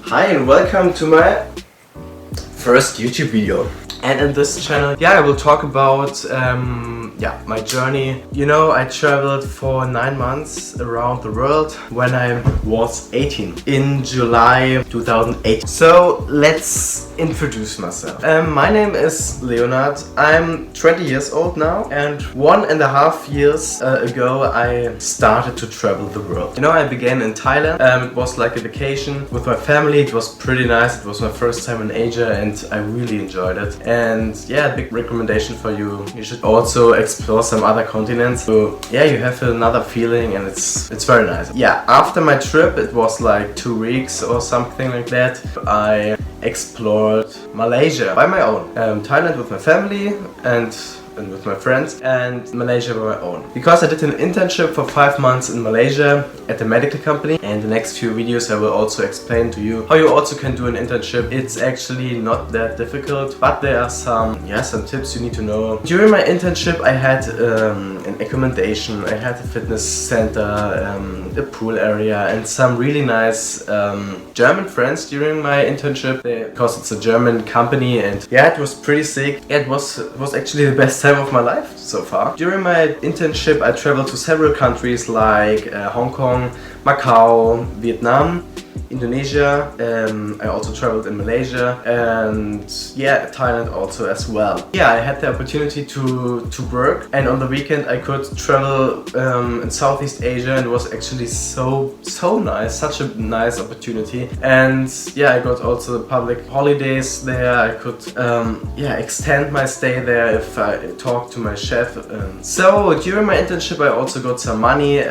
Hi and welcome to my first YouTube video. And in this channel, I will talk about my journey. You know, I traveled for 9 months around the world when I was 18 in July 2008. So let's introduce myself. My name is Leonard. I'm 20 years old now, and 1.5 years ago I started to travel the world. You know, I began in Thailand. It was like a vacation with my family. It was pretty nice. It was my first time in Asia and I really enjoyed it. And yeah, big recommendation for you. You should also explore some other continents. So yeah, you have another feeling and it's very nice. Yeah, after my trip, it was like 2 weeks or something like that, I explored Malaysia by my own. Thailand with my family and with my friends, and Malaysia by my own. Because I did an internship for 5 months in Malaysia at a medical company, and the next few videos I will also explain to you how you also can do an internship. It's actually not that difficult, but there are some tips you need to know. During my internship I had an accommodation, I had a fitness center, a pool area, and some really nice German friends during my internship because it's a German company, and yeah, it was pretty sick. It was actually the best time of my life so far. During my internship I traveled to several countries like Hong Kong, Macau, Vietnam, Indonesia. I also traveled in Malaysia and yeah, Thailand also as well. Yeah, I had the opportunity to work, and on the weekend I could travel in Southeast Asia, and it was actually so nice, such a nice opportunity. And yeah, I got also the public holidays there. I could extend my stay there if I talked to my chef. So during my internship I also got some money.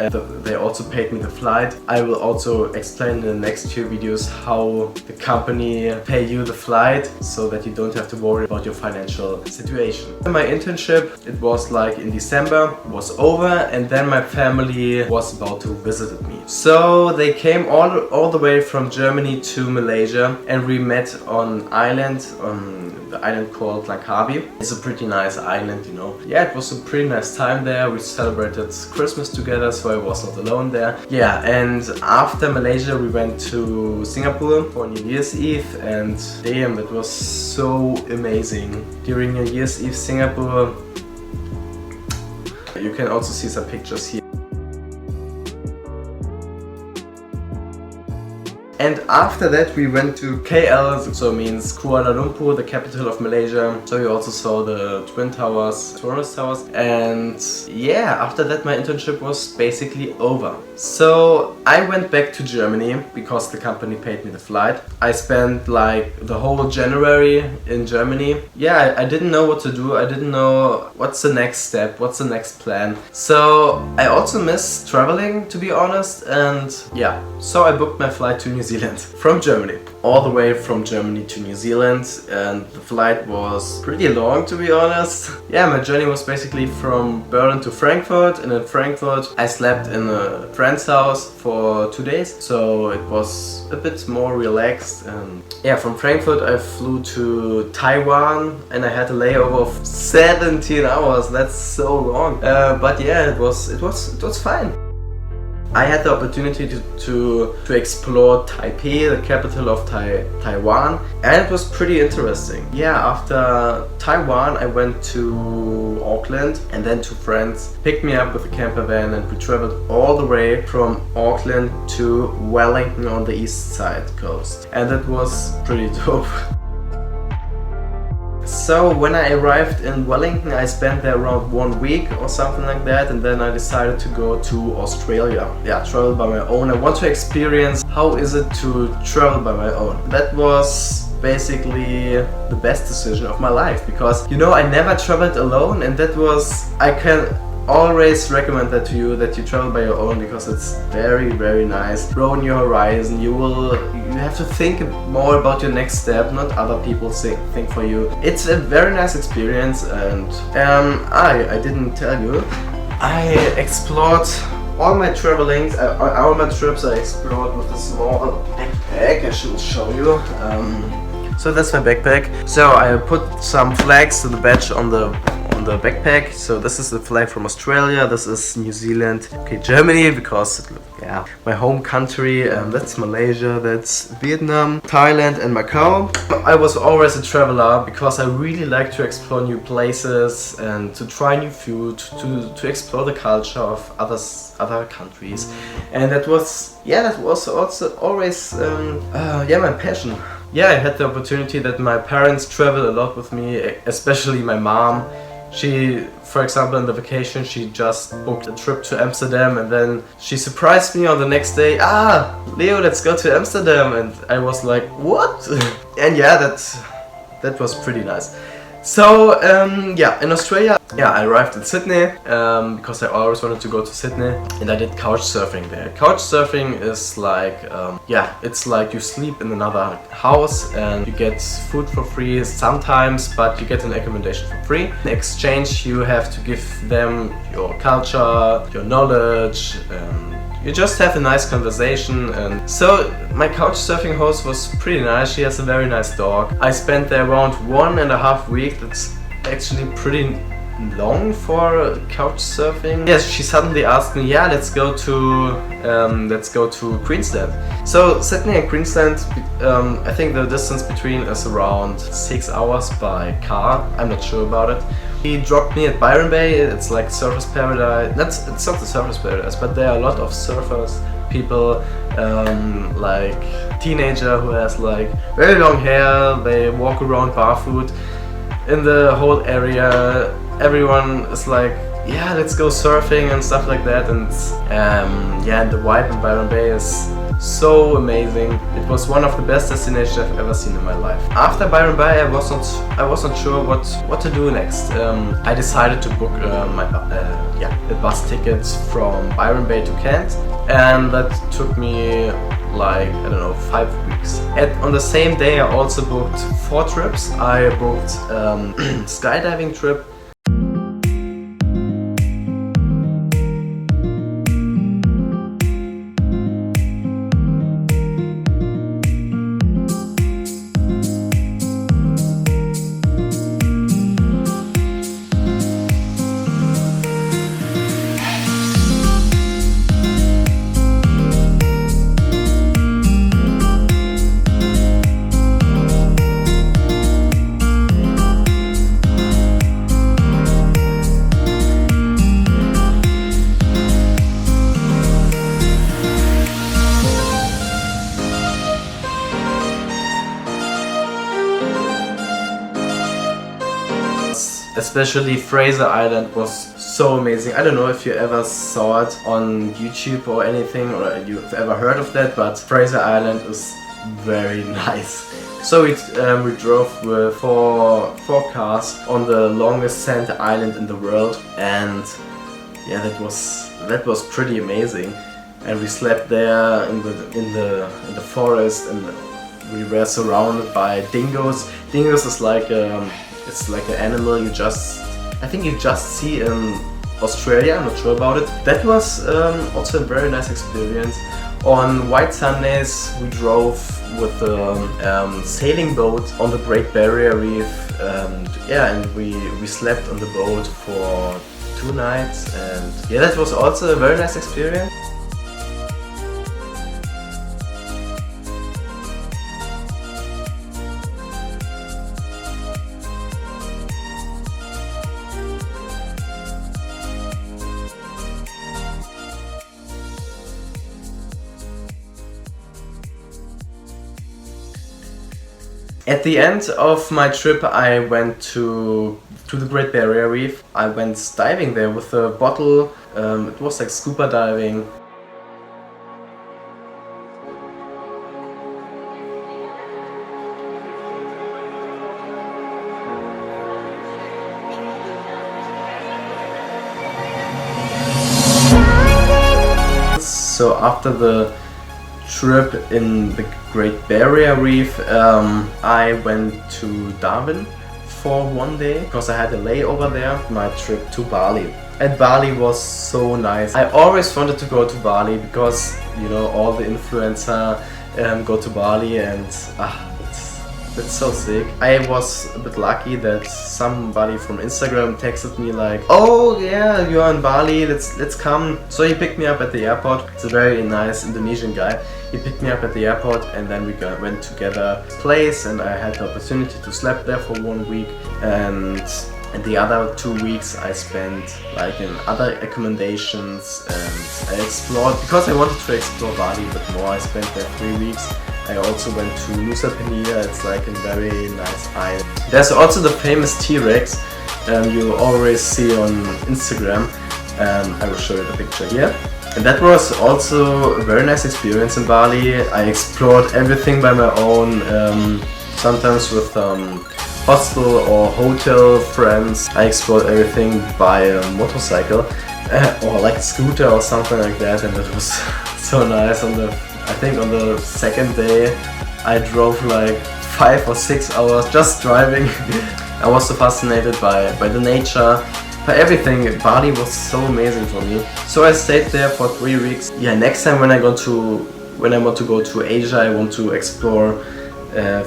They also paid me the flight. I will also explain in the next few videos how the company pay you the flight so that you don't have to worry about your financial situation. My internship, it was like in December, was over, and then my family was about to visit me. So they came all the way from Germany to Malaysia, and we met on the island called Langkawi. It's a pretty nice island, you know. Yeah, it was a pretty nice time there. We celebrated Christmas together, so I was not alone there. Yeah, and after Malaysia we went to Singapore for New Year's Eve, and damn, it was so amazing. During New Year's Eve Singapore, you can also see some pictures here. And after that we went to KL, so means Kuala Lumpur, the capital of Malaysia. So you also saw the Twin Towers, Tourist Towers. And yeah, after that my internship was basically over. So I went back to Germany because the company paid me the flight. I spent like the whole January in Germany. Yeah, I didn't know what to do. I didn't know what's the next step, what's the next plan. So I also miss traveling, to be honest. And yeah, so I booked my flight to New Zealand from Germany, all the way from Germany to New Zealand, and the flight was pretty long, to be honest. Yeah, my journey was basically from Berlin to Frankfurt, and in Frankfurt I slept in a friend's house for 2 days, so it was a bit more relaxed. And yeah, from Frankfurt I flew to Taiwan, and I had a layover of 17 hours. That's so long, but yeah, it was fine. I had the opportunity to explore Taipei, the capital of Taiwan, and it was pretty interesting. Yeah, after Taiwan I went to Auckland, and then 2 friends picked me up with a camper van, and we traveled all the way from Auckland to Wellington on the east side coast, and that was pretty dope. So when I arrived in Wellington, I spent there around 1 week or something like that, and then I decided to go to Australia. Yeah, travel by my own. I want to experience how is it to travel by my own. That was basically the best decision of my life, because you know, I never traveled alone, and I can always recommend that to you, that you travel by your own, because it's very nice. Broaden your horizon. You have to think more about your next step, not other people think for you. It's a very nice experience. And I didn't tell you, I explored all my travelings, all my trips I explored with a small backpack. I should show you. So that's my backpack. So I put some flags to the badge on the on the backpack. So this is the flag from Australia, this is New Zealand, okay, Germany, because yeah, my home country, that's Malaysia, that's Vietnam, Thailand and Macau. I was always a traveler because I really like to explore new places and to try new food, to explore the culture of other countries, and that was also always my passion. Yeah, I had the opportunity that my parents travel a lot with me, especially my mom. She, for example, in the vacation, she just booked a trip to Amsterdam, and then she surprised me on the next day. Leo, let's go to Amsterdam. And I was like, what? And yeah, that was pretty nice. So yeah, in Australia, yeah, I arrived in Sydney because I always wanted to go to Sydney, and I did couch surfing there. Couch surfing is like, yeah, it's like you sleep in another house and you get food for free sometimes, but you get an accommodation for free. In exchange, you have to give them your culture, your knowledge, you just have a nice conversation. And so my couch surfing host was pretty nice. She has a very nice dog. I spent there around 1.5 weeks. That's actually pretty long for couch surfing. Yes, she suddenly asked me, yeah, let's go to Queensland. So Sydney and Queensland, I think the distance between is around 6 hours by car. I'm not sure about it. He dropped me at Byron Bay. It's like surfers paradise. It's not the surfers paradise, but there are a lot of surfers, people, like teenager who has like very long hair. They walk around barefoot in the whole area. Everyone is like, yeah, let's go surfing and stuff like that. And yeah, and the vibe in Byron Bay is so amazing. It was one of the best destinations I've ever seen in my life. After Byron Bay, I was not sure what to do next. I decided to book the bus tickets from Byron Bay to Kent, and that took me like, I don't know, 5 weeks. On the same day, I also booked 4 trips. I booked skydiving trip. Especially Fraser Island was so amazing. I don't know if you ever saw it on YouTube or anything, or you've ever heard of that, but Fraser Island is very nice. So we drove with four cars on the longest sand island in the world, and yeah, that was pretty amazing. And we slept there in the forest, and we were surrounded by dingoes. Dingoes is like it's like an animal I think you just see in Australia. I'm not sure about it. That was also a very nice experience. On White Sundays we drove with a sailing boat on the Great Barrier Reef, and we slept on the boat for 2 nights, and yeah, that was also a very nice experience. At the end of my trip, I went to the Great Barrier Reef. I went diving there with a bottle. It was like scuba diving. So after the trip in the Great Barrier Reef, I went to Darwin for 1 day because I had a layover there. My trip to Bali. And Bali was so nice. I always wanted to go to Bali because, you know, all the influencers go to Bali, and That's so sick. I was a bit lucky that somebody from Instagram texted me like, oh yeah, you're in Bali, let's come. So he picked me up at the airport. It's a very nice Indonesian guy. He picked me up at the airport and then we went together to a place, and I had the opportunity to sleep there for 1 week, and the other 2 weeks I spent like in other accommodations, and I explored, because I wanted to explore Bali a bit more. I spent there 3 weeks. I also went to Nusa Penida. It's like a very nice island. There's also the famous T-Rex you always see on Instagram. I will show you the picture here. And that was also a very nice experience in Bali. I explored everything by my own, sometimes with hostel or hotel friends. I explored everything by a motorcycle or like a scooter or something like that, and it was so nice. I think on the second day I drove like 5 or 6 hours just driving. I was so fascinated by the nature, by everything. Bali was so amazing for me. So I stayed there for 3 weeks. Yeah, next time when I want to go to Asia, I want to explore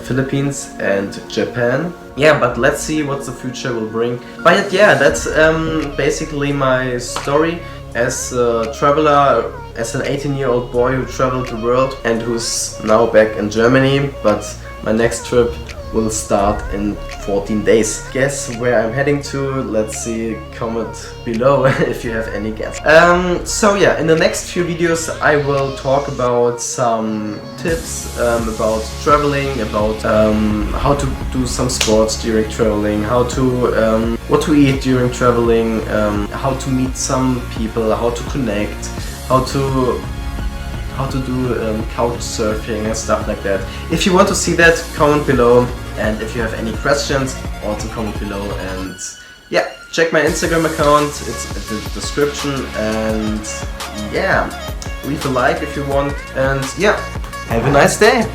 Philippines and Japan. Yeah, but let's see what the future will bring. But yeah, that's basically my story as a traveler, as an 18-year-old boy who traveled the world and who's now back in Germany. But my next trip will start in 14 days. Guess where I'm heading to? Let's see, comment below if you have any guess. So yeah, in the next few videos I will talk about some tips about traveling, about how to do some sports during traveling, how to what to eat during traveling, how to meet some people, how to connect, how to do couch surfing and stuff like that. If you want to see that, comment below, and if you have any questions, also comment below. And yeah, check my Instagram account, it's in the description, and yeah, leave a like if you want, and yeah, have a nice day.